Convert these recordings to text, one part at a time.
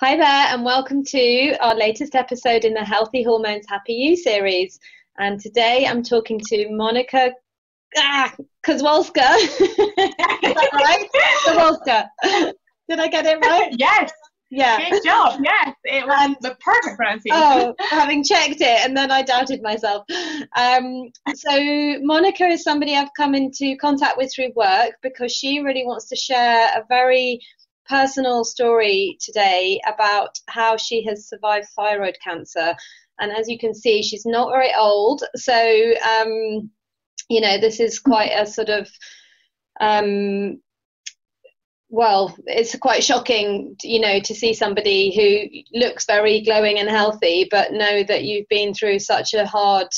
Hi there, and welcome to our latest episode in the Healthy Hormones Happy You series. And today I'm talking to Monika Kozlowska. Is that right? Kozlowska. Did I get it right? Yes. Yeah. Good job. Yes, it was the perfect pronunciation. Oh, having checked it, and then I doubted myself. So Monika is somebody I've come into contact with through work because she really wants to share a very personal story today about how she has survived thyroid cancer. And as you can see, she's not very old, so this is quite a sort of it's quite shocking, to see somebody who looks very glowing and healthy, but know that you've been through such a hard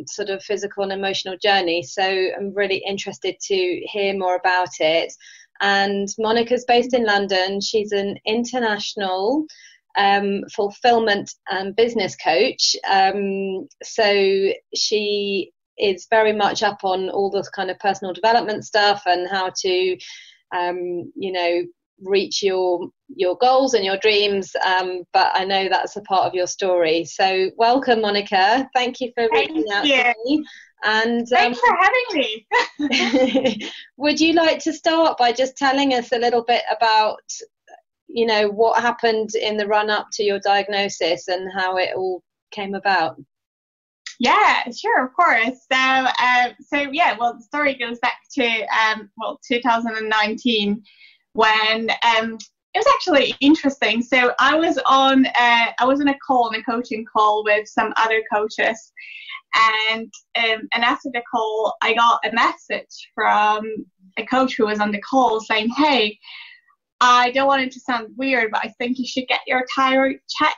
sort of physical and emotional journey. So I'm really interested to hear more about it. And Monika's based in London. She's an international fulfillment and business coach. So she is very much up on all this kind of personal development stuff and how to reach your goals and your dreams, but I know that's a part of your story. So welcome, Monika. Thank you for reaching out to me. And thanks for having me. Would you like to start by just telling us a little bit about what happened in the run up to your diagnosis and how it all came about? Yeah, sure, of course. The story goes back to 2019 when it was actually interesting. So I was on a coaching call with some other coaches, and after the call, I got a message from a coach who was on the call saying, "Hey, I don't want it to sound weird, but I think you should get your thyroid checked."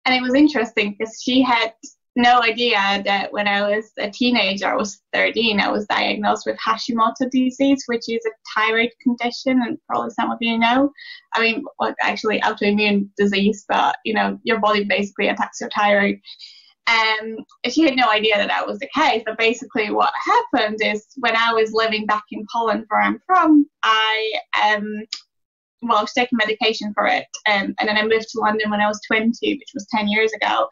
And it was interesting because she had no idea that when I was a teenager, I was 13, I was diagnosed with Hashimoto disease, which is a thyroid condition, and probably some of you know. I mean, actually autoimmune disease, but your body basically attacks your thyroid. She had no idea that was the case. But basically, what happened is when I was living back in Poland, where I'm from, I was taking medication for it, and then I moved to London when I was 20, which was 10 years ago.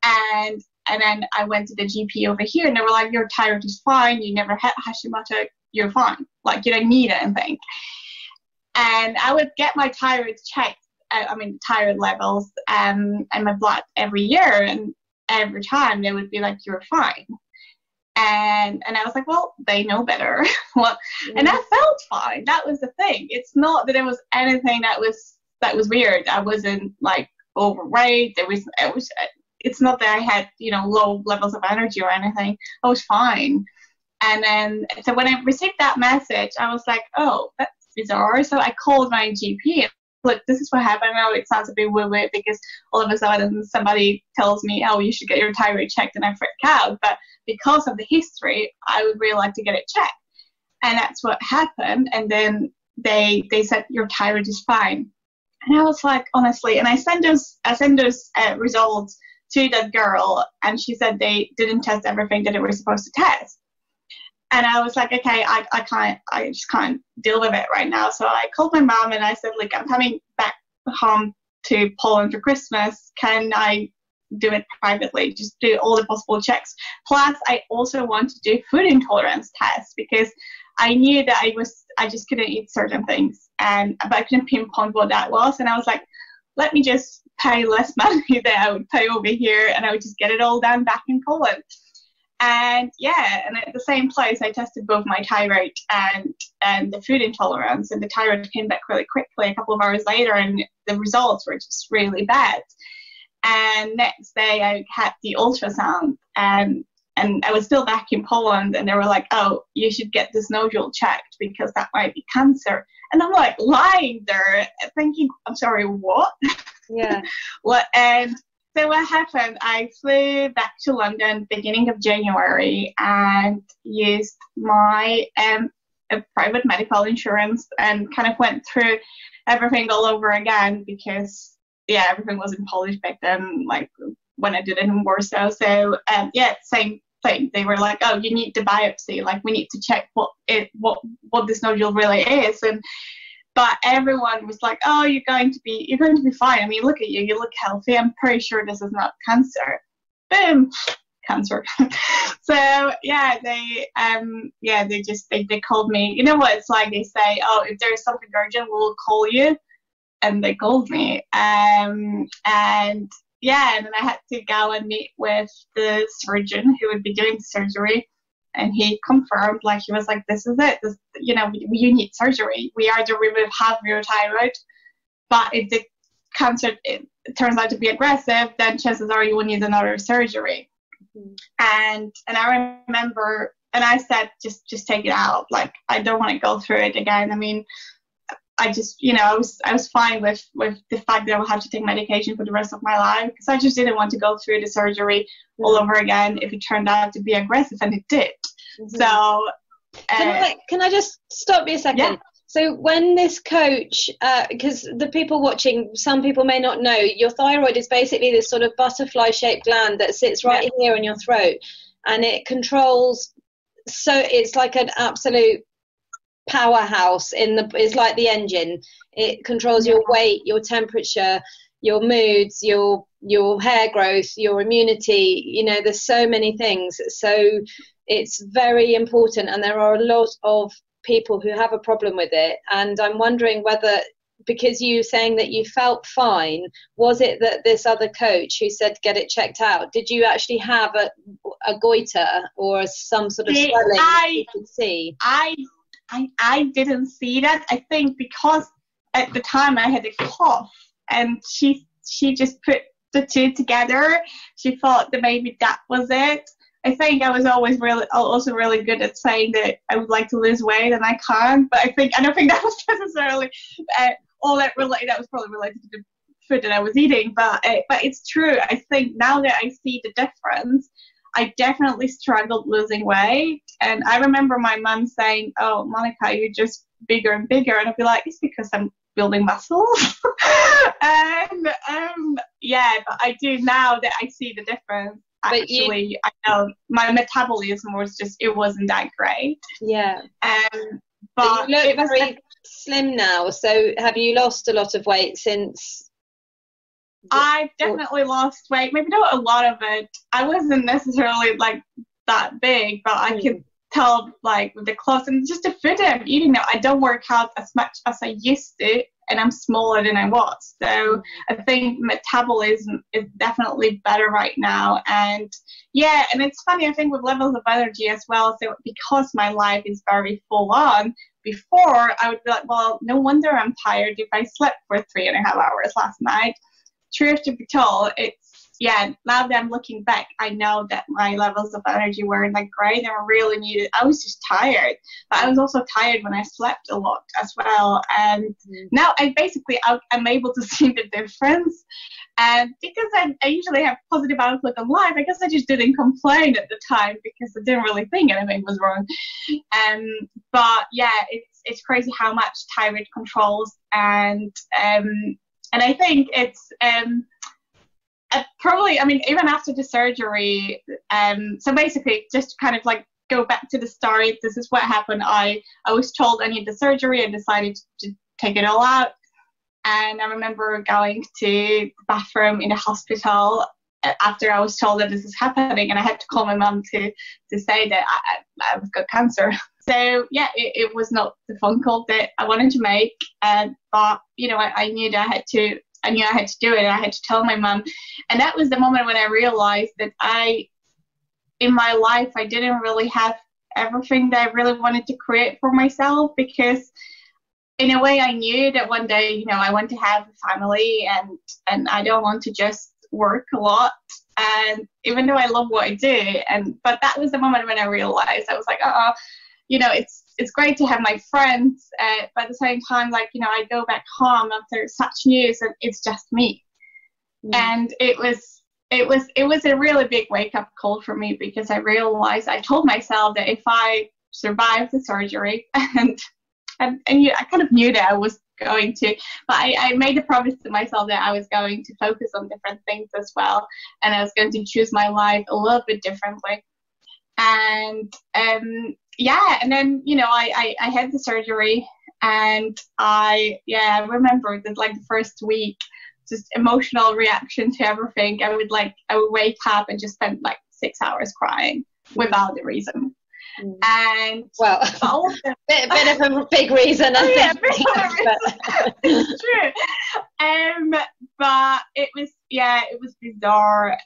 And then I went to the GP over here, and they were like, "Your thyroid is fine. You never had Hashimoto. You're fine. Like, you don't need anything." And I would get my thyroid checked, thyroid levels, and my blood every year, and every time they would be like, "You're fine." And I was like, well, they know better. And I felt fine. That was the thing. It's not that there was anything that was weird. I wasn't like overweight. It's not that I had, low levels of energy or anything. I was fine. And then, so when I received that message, I was like, oh, that's bizarre. So I called my GP. Look, this is what happened. I know it sounds a bit weird because all of a sudden somebody tells me, oh, you should get your thyroid checked, and I freak out. But because of the history, I would really like to get it checked. And that's what happened. And then they said, your thyroid is fine. And I was like, honestly, and I sent those results to that girl, and she said they didn't test everything that they were supposed to test. And I was like, okay, I just can't deal with it right now. So I called my mom and I said, look, I'm coming back home to Poland for Christmas. Can I do it privately? Just do all the possible checks. Plus, I also want to do food intolerance tests because I knew that I just couldn't eat certain things, but I couldn't pinpoint what that was. And I was like, let me just pay less money than I would pay over here, and I would just get it all done back in Poland. And and at the same place, I tested both my thyroid and the food intolerance, and the thyroid came back really quickly a couple of hours later, and the results were just really bad. And next day, I had the ultrasound, and I was still back in Poland, and they were like, oh, you should get this nodule checked because that might be cancer. And I'm like lying there thinking, I'm sorry, what? Yeah. And so what happened, I flew back to London beginning of January and used my private medical insurance and kind of went through everything all over again because, everything was in Polish back then, like when I did it in Warsaw. So, same thing. They were like, oh, you need the biopsy. Like, we need to check what this nodule really is. But everyone was like, oh, you're going to be fine. I mean, look at you look healthy. I'm pretty sure this is not cancer. Boom, cancer. So yeah, they called me. You know what it's like? They say, oh, if there's something urgent, we'll call you. And they called me. And yeah, and then I had to go and meet with the surgeon who would be doing the surgery. And he confirmed, like, he was like, this is it. This, you need surgery. We either remove half of your thyroid, but if the cancer it turns out to be aggressive, then chances are you will need another surgery. Mm-hmm. And I remember, and I said, just take it out. Like, I don't want to go through it again. I mean, I just, I was fine with the fact that I would have to take medication for the rest of my life, because I just didn't want to go through the surgery all over again if it turned out to be aggressive, and it did. Mm-hmm. So can I just stop you a second? Yeah. So when this coach, because the people watching, some people may not know, your thyroid is basically this sort of butterfly-shaped gland that sits right here in your throat, and it controls. So it's like an absolute powerhouse it's like the engine. It controls your weight, your temperature, your moods, your hair growth, your immunity. There's so many things. So it's very important, and there are a lot of people who have a problem with it. And I'm wondering whether, because you're saying that you felt fine, was it that this other coach who said get it checked out, did you actually have a goiter or some sort of swelling that you could see? I didn't see that. I think because at the time I had a cough, and she just put the two together. She thought that maybe that was it. I think I was always also really good at saying that I would like to lose weight, and I can't. But I don't think that was necessarily all that related. That was probably related to the food that I was eating. But it's true. I think now that I see the difference, I definitely struggled losing weight. And I remember my mum saying, oh, Monika, you're just bigger and bigger. And I'd be like, it's because I'm building muscles. And but I do, now that I see the difference. Actually, I know my metabolism it wasn't that great. Yeah. But you look very slim now. So have you lost a lot of weight since? I've definitely lost weight. Maybe not a lot of it. I wasn't necessarily like that big, but I could tell, like, with the clothes and just the food I'm eating now. I don't work out as much as I used to, and I'm smaller than I was. So I think metabolism is definitely better right now. And and it's funny, I think with levels of energy as well. So because my life is very full on, before I would be like, well, no wonder I'm tired if I slept for 3.5 hours last night. Truth to be told, now that I'm looking back, I know that my levels of energy weren't like great. They were really needed. I was just tired, but I was also tired when I slept a lot as well. And now I'm able to see the difference. And because I usually have positive outlook on life, I guess I just didn't complain at the time because I didn't really think anything was wrong. But it's crazy how much thyroid controls, and I think it's probably, I mean, even after the surgery, so basically just to kind of like go back to the story, this is what happened. I was told I need the surgery. I decided to take it all out. And I remember going to the bathroom in the hospital after I was told that this is happening, and I had to call my mum to say that I've got cancer. So it was not the phone call that I wanted to make, but I knew that I had to do it, and I had to tell my mum. And that was the moment when I realized that in my life, I didn't really have everything that I really wanted to create for myself, because in a way I knew that one day, I want to have a family, and I don't want to just work a lot. And even though I love what I do, but that was the moment when I realized, I was like, it's great to have my friends, but at the same time, I go back home after such news, and it's just me. And it was a really big wake up call for me, because I realized, I told myself that if I survived the surgery, and I kind of knew that I was going to, but I made a promise to myself that I was going to focus on different things as well, and I was going to choose my life a little bit differently. And yeah, and then, I had the surgery, and I remember that, like, the first week, just emotional reaction to everything. I would wake up and just spend like 6 hours crying without a reason. And well, bit of a big reason, I think. It's true. But it was bizarre.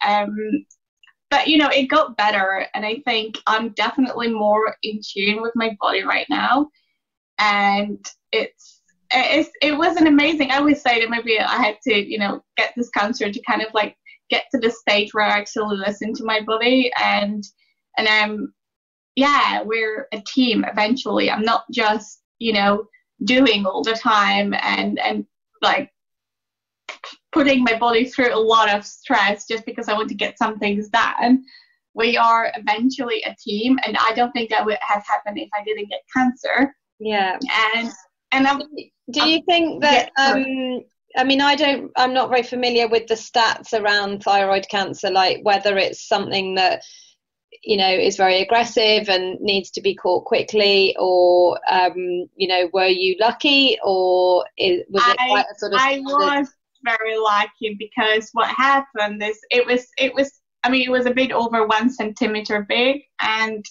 But it got better, and I think I'm definitely more in tune with my body right now. And it was an amazing. I always say that maybe I had to get this cancer to kind of like get to the stage where I actually listen to my body, and we're a team eventually. I'm not just doing all the time and like putting my body through a lot of stress just because I want to get some things done. We are eventually a team, and I don't think that would have happened if I didn't get cancer. Yeah. And do you think that I'm not very familiar with the stats around thyroid cancer, like whether it's something that is very aggressive and needs to be caught quickly, or were you lucky, or was it quite a sort of I was very lucky, because what happened is it was a bit over 1 centimeter big, and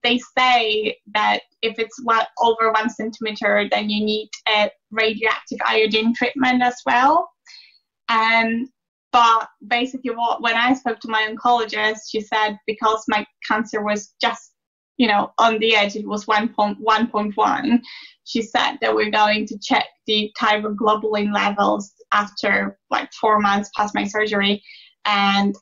they say that if it's over 1 centimeter, then you need a radioactive iodine treatment as well. But basically, when I spoke to my oncologist, she said because my cancer was just on the edge, it was 1.1. She said that we're going to check the thyroglobulin levels after like 4 months past my surgery, and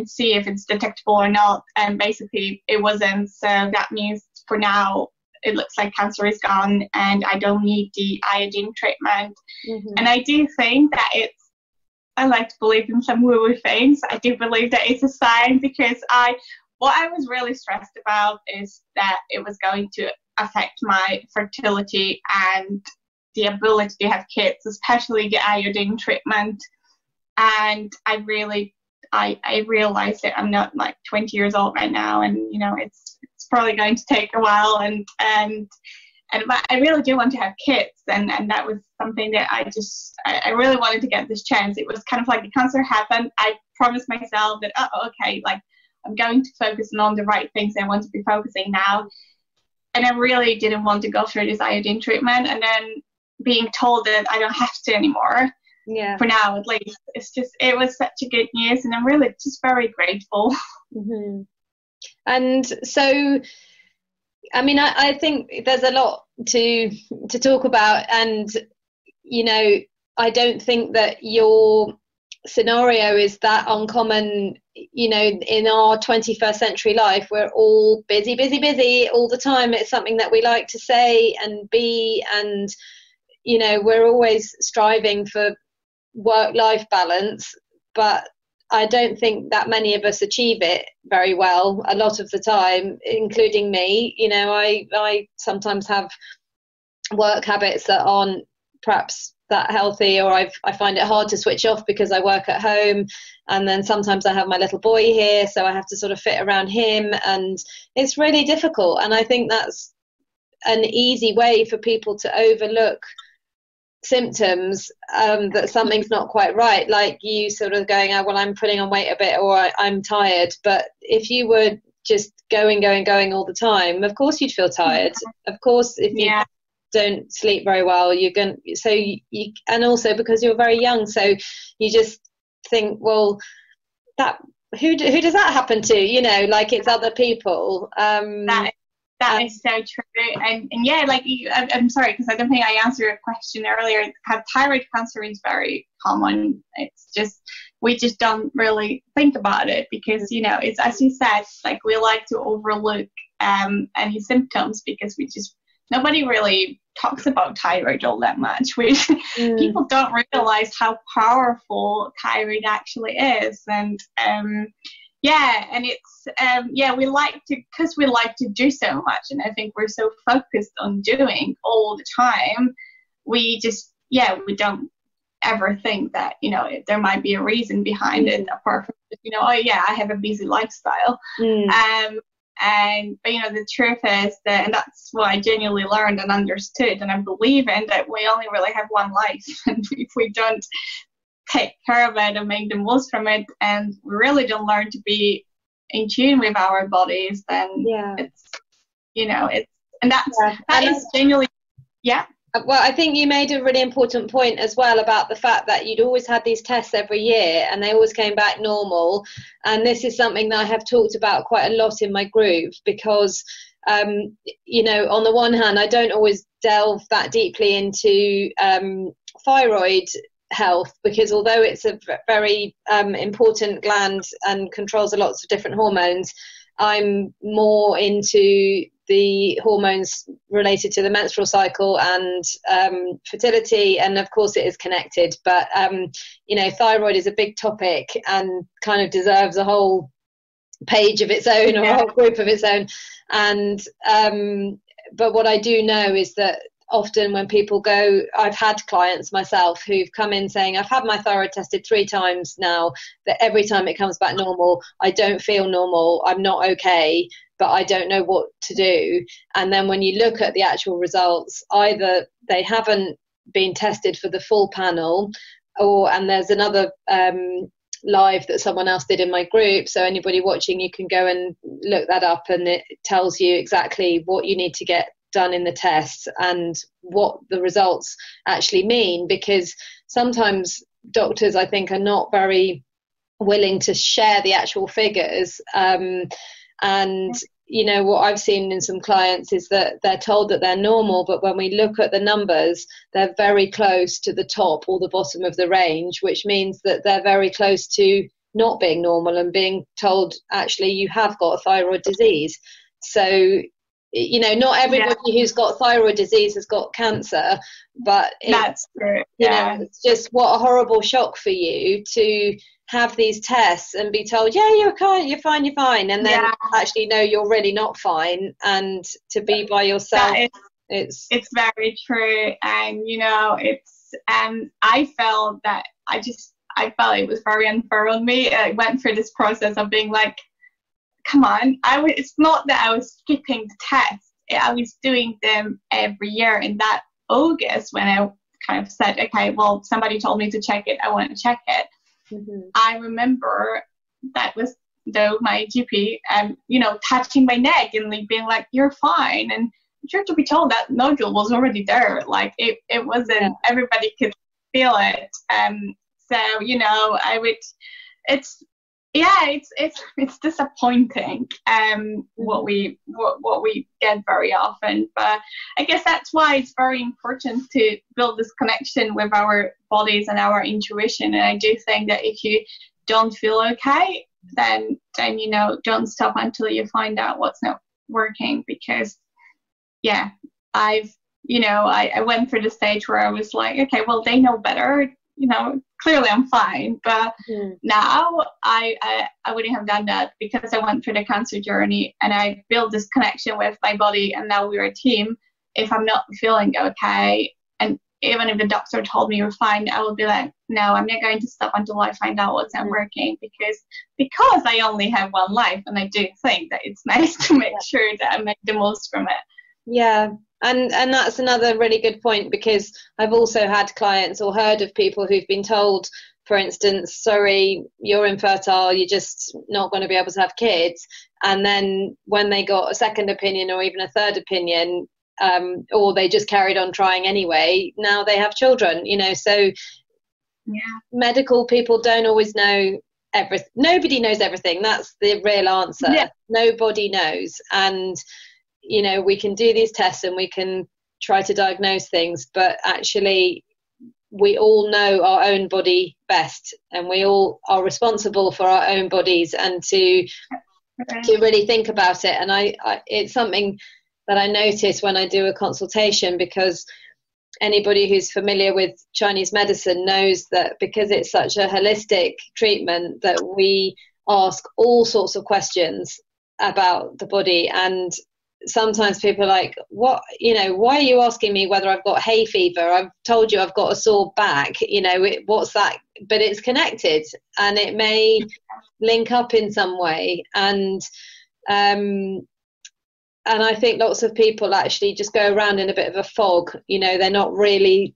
see if it's detectable or not. And basically it wasn't. So that means for now it looks like cancer is gone, and I don't need the iodine treatment. Mm-hmm. And I do think that I like to believe in some woo-woo things. I do believe that it's a sign, because what I was really stressed about is that it was going to affect my fertility and the ability to have kids, especially the iodine treatment. And I realized that I'm not like 20 years old right now, and it's probably going to take a while, and I really do want to have kids, and that was something that I really wanted to get this chance. It was kind of like the cancer happened. I promised myself that okay, like I'm going to focus on the right things I want to be focusing now, and I really didn't want to go through this iodine treatment, and then being told that I don't have to anymore. Yeah. For now, at least. It was such a good news, and I'm really just very grateful. Mm-hmm. And so, I think there's a lot to talk about, and I don't think that your scenario is that uncommon. In our 21st century life, we're all busy all the time. It's something that we like to say and be, and we're always striving for work-life balance, but I don't think that many of us achieve it very well a lot of the time, including me. I sometimes have work habits that aren't perhaps that healthy, or I find it hard to switch off because I work at home, and then sometimes I have my little boy here, so I have to sort of fit around him, and it's really difficult. And I think that's an easy way for people to overlook symptoms, that something's not quite right, like you sort of going, well, I'm putting on weight a bit, or I'm tired. But if you were just going all the time, of course you'd feel tired. Of course, if you don't sleep very well, you're going, so you, and also because you're very young, so you just think, well, that who does that happen to, like it's other people. That is so true. And yeah, like I'm sorry, because I don't think I answered your question earlier. Thyroid cancer is very common. It's just, we just don't really think about it, because, it's, as you said, like we like to overlook any symptoms, because nobody really talks about thyroid all that much. People don't realize how powerful thyroid actually is. And and it's we like to do so much, and I think we're so focused on doing all the time, we don't ever think that there might be a reason behind it, apart from I have a busy lifestyle. But the truth is that, and that's what I genuinely learned and understood, and I believe in, that we only really have one life, and if we don't take care of it and make the most from it, and we really don't learn to be in tune with our bodies, then that is genuinely, yeah. Well, I think you made a really important point as well about the fact that you'd always had these tests every year and they always came back normal. And this is something that I have talked about quite a lot in my group because, on the one hand, I don't always delve that deeply into thyroid health, because although it's a very important gland and controls lots of different hormones, I'm more into the hormones related to the menstrual cycle and fertility, and of course it is connected, but thyroid is a big topic and kind of deserves a whole page of its own, or a whole group of its own. And but what I do know is that often when people go, I've had clients myself who've come in saying, I've had my thyroid tested 3 times now, that every time it comes back normal, I don't feel normal, I'm not okay, but I don't know what to do. And then when you look at the actual results, either they haven't been tested for the full panel, and there's another live that someone else did in my group, so anybody watching, you can go and look that up, and it tells you exactly what you need to get done in the tests and what the results actually mean, because sometimes doctors, I think, are not very willing to share the actual figures, and what I've seen in some clients is that they're told that they're normal, but when we look at the numbers, they're very close to the top or the bottom of the range, which means that they're very close to not being normal and being told, actually, you have got a thyroid disease. So not everybody who's got thyroid disease has got cancer, but that's true. It's just what a horrible shock for you to have these tests and be told, you're fine, and then actually no, you're really not fine, and to be by yourself. It's very true. And it's I felt that I felt it was very unfair on me. I went through this process of being like, come on, it's not that I was skipping the tests. I was doing them every year. And that August, when I kind of said, okay, well, somebody told me to check it, I want to check it. Mm-hmm. I remember that was my GP, touching my neck and being like, you're fine. And to be told that nodule was already there. Like it wasn't, everybody could feel it. It's disappointing what we get very often, but I guess that's why it's very important to build this connection with our bodies and our intuition. And I do think that if you don't feel okay, then don't stop until you find out what's not working, because I went through the stage where I was like, okay, well, they know better, clearly I'm fine, but now I wouldn't have done that, because I went through the cancer journey and I built this connection with my body, and now we're a team. If I'm not feeling okay, and even if the doctor told me you're fine, I would be like, no, I'm not going to stop until I find out what's not working, because I only have one life, and I do think that it's nice to make sure that I make the most from it. Yeah. And that's another really good point, because I've also had clients or heard of people who've been told, for instance, sorry, you're infertile, you're just not going to be able to have kids. And then when they got a second opinion or even a third opinion, or they just carried on trying anyway, now they have children, so medical people don't always know everything. Nobody knows everything. That's the real answer. Yeah. Nobody knows. And we can do these tests and we can try to diagnose things, but actually we all know our own body best, and we all are responsible for our own bodies, and to really think about it. And I it's something that I notice when I do a consultation, because anybody who's familiar with Chinese medicine knows that because it's such a holistic treatment, that we ask all sorts of questions about the body. And sometimes people are like, what, why are you asking me whether I've got hay fever? I've told you I've got a sore back, what's that? But it's connected, and it may link up in some way. And And I think lots of people actually just go around in a bit of a fog. You know, they're not really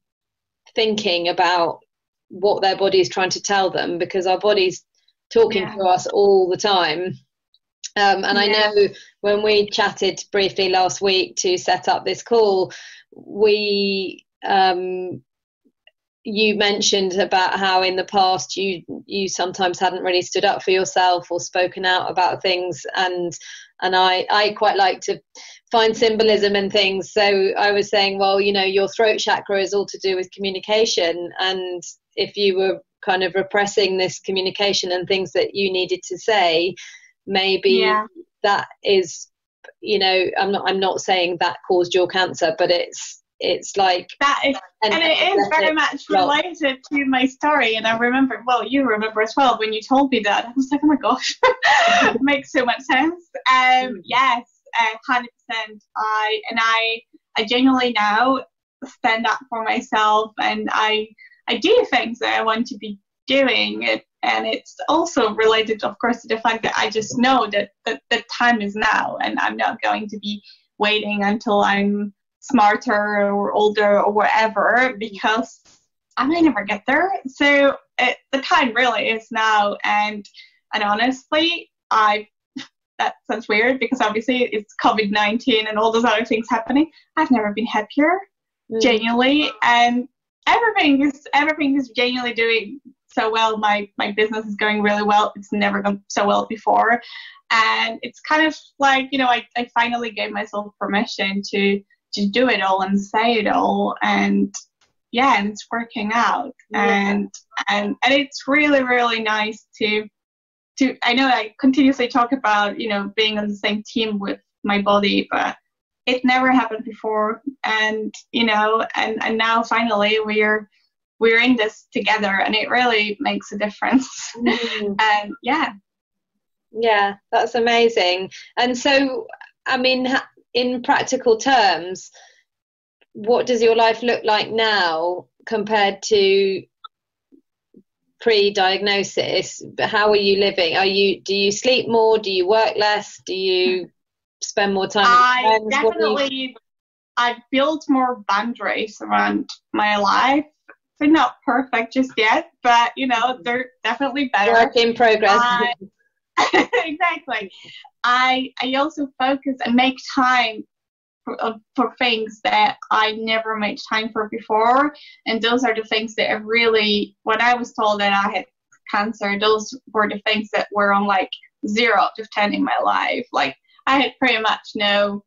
thinking about what their body is trying to tell them, because our body's talking to us all the time. And I know when we chatted briefly last week to set up this call, you mentioned about how in the past you sometimes hadn't really stood up for yourself or spoken out about things, and I quite like to find symbolism in things. So I was saying, well, you know, your throat chakra is all to do with communication, and if you were kind of repressing this communication and things that you needed to say, maybe that is, you know, I'm not saying that caused your cancer, but it's like that is, and it is very much related to my story. And I remember, well, you remember as well, when you told me that, I was like, oh my gosh, it makes so much sense. Yes, 100%. I genuinely now stand up for myself, and I do things that I want to be doing. And it's also related, of course, to the fact that I just know that the time is now, and I'm not going to be waiting until I'm smarter or older or whatever, because I may never get there. So the time really is now. And honestly, that sounds weird, because obviously it's COVID-19 and all those other things happening. I've never been happier, genuinely, and everything is genuinely doing so well. My business is going really well. It's never gone so well before, and it's kind of like, you know, I finally gave myself permission to do it all and say it all, and it's working out. And it's really, really nice to I know I continuously talk about, you know, being on the same team with my body, but it never happened before. And, you know, and now finally we're in this together, and it really makes a difference. And yeah, that's amazing. And so, I mean, in practical terms, what does your life look like now compared to pre-diagnosis? How are you living? Do you sleep more? Do you work less? Do you spend more time with friends? I've built more boundaries around my life. They're not perfect just yet, but, you know, they're definitely better. Work in progress. Exactly. I also focus and make time for things that I never made time for before. And those are the things that have really, when I was told that I had cancer, those were the things that were on like 0 out of 10 in my life. Like, I had pretty much no,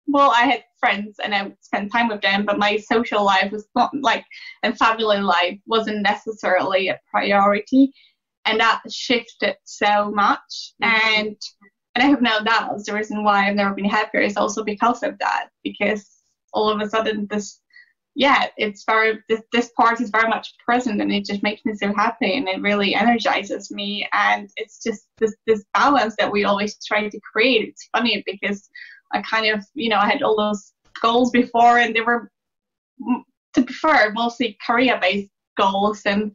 well, I had friends and I would spend time with them, but my social life was not like, and family life wasn't necessarily a priority. And that shifted so much. And I have no doubts the reason why I've never been happier is also because of that, because all of a sudden this part is very much present, and it just makes me so happy, and it really energizes me. And it's just this balance that we always try to create. It's funny because I kind of, you know, I had all those goals before, and they were, to be fair, mostly career-based goals, and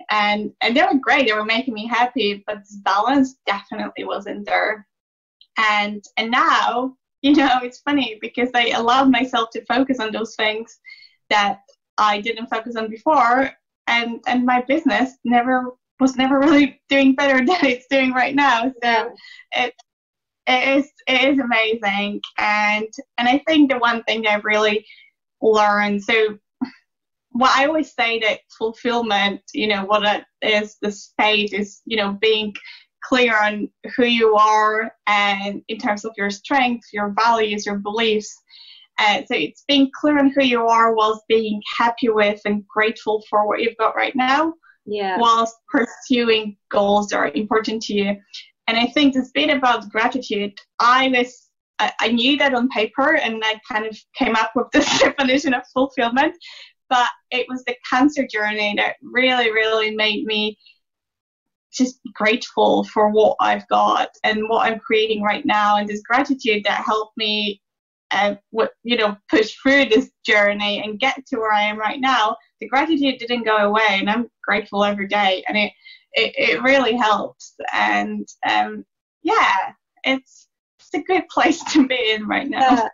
they were great. They were making me happy, but this balance definitely wasn't there. And now, you know, it's funny because I allowed myself to focus on those things that I didn't focus on before, and my business was never really doing better than it's doing right now. So it is amazing. And I think the one thing that I've really learned, so what I always say, that fulfillment, you know, what it is, the state is, you know, being clear on who you are, and in terms of your strengths, your values, your beliefs. So it's being clear on who you are whilst being happy with and grateful for what you've got right now, whilst pursuing goals that are important to you. And I think this bit about gratitude, I knew that on paper, and I kind of came up with this definition of fulfillment, but it was the cancer journey that really, really made me just grateful for what I've got and what I'm creating right now, and this gratitude that helped me push through this journey and get to where I am right now. The gratitude didn't go away, and I'm grateful every day, and it really helps. And it's a good place to be in right now.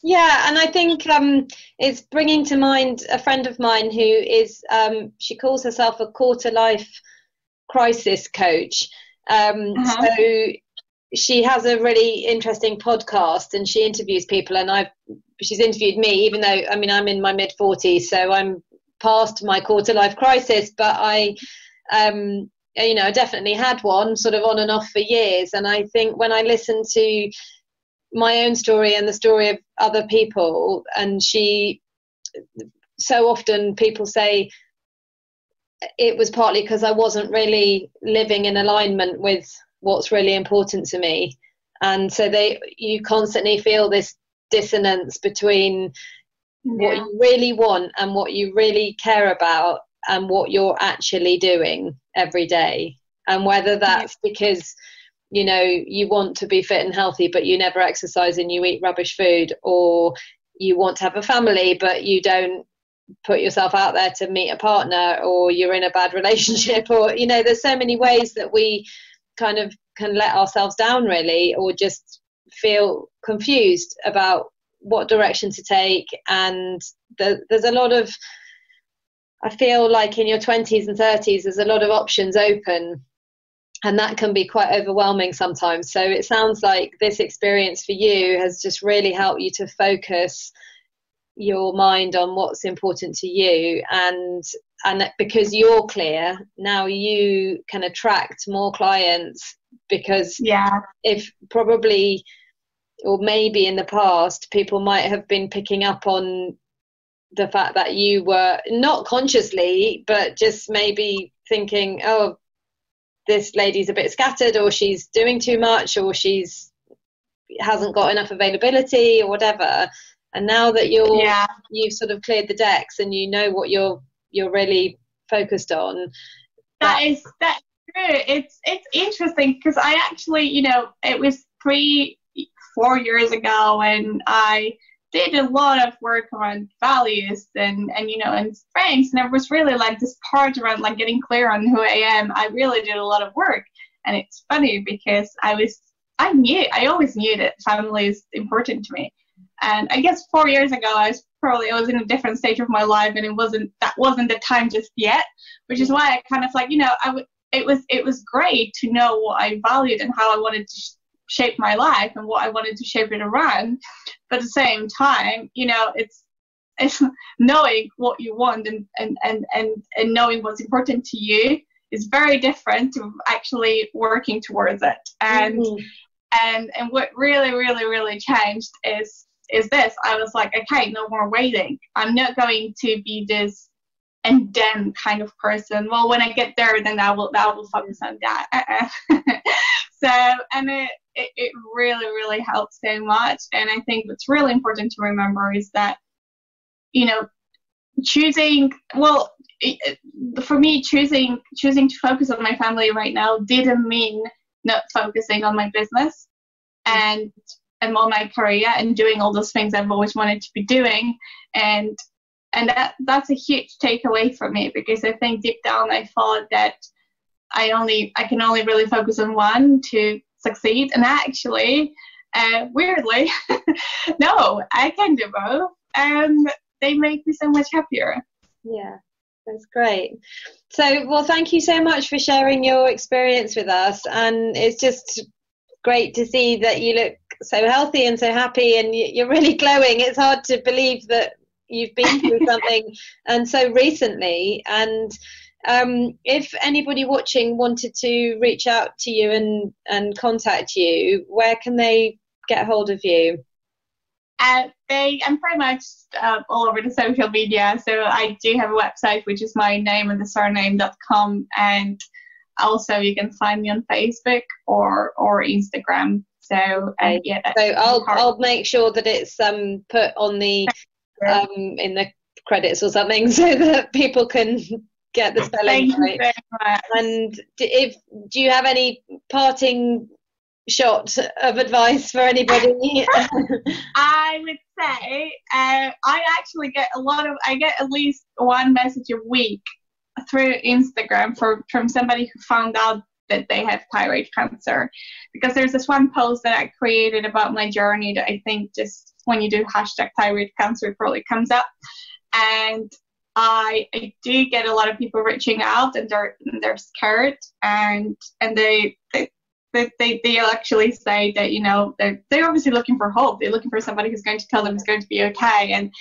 Yeah, and I think it's bringing to mind a friend of mine who is, she calls herself a quarter-life crisis coach. So she has a really interesting podcast, and she interviews people, and she's interviewed me, even though, I mean, I'm in my mid-40s, so I'm past my quarter-life crisis, but I definitely had one sort of on and off for years. And I think when I listen to my own story and the story of other people, and so often people say it was partly because I wasn't really living in alignment with what's really important to me, and so you constantly feel this dissonance between what you really want and what you really care about and what you're actually doing every day, and whether that's because you want to be fit and healthy but you never exercise and you eat rubbish food, or you want to have a family but you don't put yourself out there to meet a partner, or you're in a bad relationship, or there's so many ways that we kind of can let ourselves down, really, or just feel confused about what direction to take. And there's a lot of, I feel like in your 20s and 30s there's a lot of options open, and that can be quite overwhelming sometimes. So it sounds like this experience for you has just really helped you to focus your mind on what's important to you, and because you're clear now, you can attract more clients, because if probably, or maybe in the past, people might have been picking up on the fact that you were not consciously, but just maybe thinking, oh, this lady's a bit scattered, or she's doing too much, or hasn't got enough availability, or whatever. And now that you've sort of cleared the decks and you know what you're really focused on. That's true. It's interesting, because I actually, it was 3-4 years ago when I did a lot of work around values and strengths, and it was really like this part around like getting clear on who I am. I really did a lot of work, and it's funny because I always knew that family is important to me. And I guess 4 years ago, I was in a different stage of my life, and that wasn't the time just yet, which is why I kind of like, it was great to know what I valued and how I wanted to shape my life and what I wanted to shape it around. But at the same time, it's knowing what you want and knowing what's important to you is very different to actually working towards it. And what really, really, really changed is this. I was like, okay, no more waiting. I'm not going to be this and then kind of person. Well, when I get there, then I will focus on that. So, and it really, really helps so much. And I think what's really important to remember is that, choosing to focus on my family right now didn't mean not focusing on my business and on my career and doing all those things I've always wanted to be doing. And that's a huge takeaway for me, because I think deep down I thought that I can only really focus on one to succeed. And actually, weirdly, no, I can do both. And they make me so much happier. Yeah, that's great. So, well, thank you so much for sharing your experience with us. And it's just great to see that you look so healthy and so happy, and you're really glowing. It's hard to believe that you've been through something and so recently. And if anybody watching wanted to reach out to you and contact you, where can they get hold of you? I'm pretty much all over the social media. So I do have a website, which is my name and the surname.com, and also you can find me on Facebook or Instagram. So So I'll make sure that it's put on the in the credits or something, so that people can get the spelling right. And do you have any parting shot of advice for anybody? I would say I actually get at least one message a week through Instagram from somebody who found out that they have thyroid cancer. Because there's this one post that I created about my journey that I think just when you do hashtag thyroid cancer, it probably comes up. And I do get a lot of people reaching out, and they're scared, and they actually say that, you know, they're obviously looking for hope. They're looking for somebody who's going to tell them it's going to be okay, and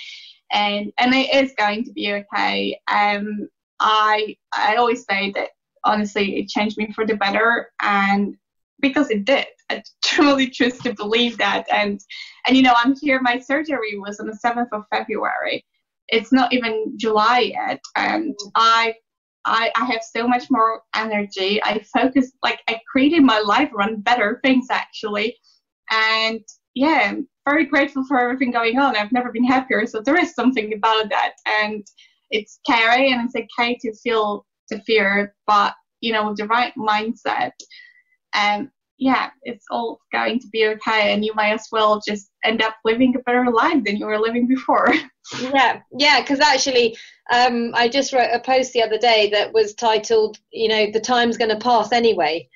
it is going to be okay. I always say that honestly it changed me for the better, and because it did. I truly choose to believe that. And you know, I'm here. My surgery was on the 7th of February. It's not even July yet, and I have so much more energy. I focus, like, I created my life around better things actually, and yeah, I'm very grateful for everything going on. I've never been happier. So there is something about that, and it's scary, and it's okay to feel the fear, but you know, with the right mindset, yeah, it's all going to be okay, and you might as well just end up living a better life than you were living before. Yeah, because actually, I just wrote a post the other day that was titled, you know, the time's going to pass anyway.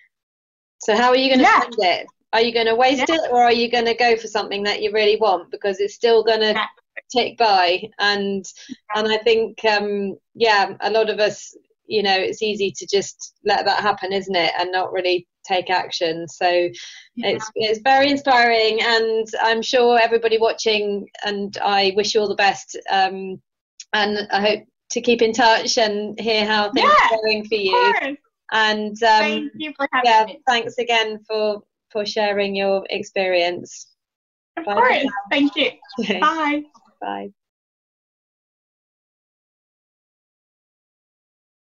So how are you going to spend it? Are you going to waste it, or are you going to go for something that you really want, because it's still going to tick by? And I think, a lot of us, you know, it's easy to just let that happen, isn't it, and not really take action. So it's very inspiring, and I'm sure everybody watching, and I wish you all the best, and I hope to keep in touch and hear how things are going for you. And thank you for having me. Thanks again for sharing your experience. Of course. Thank you. Bye. Bye.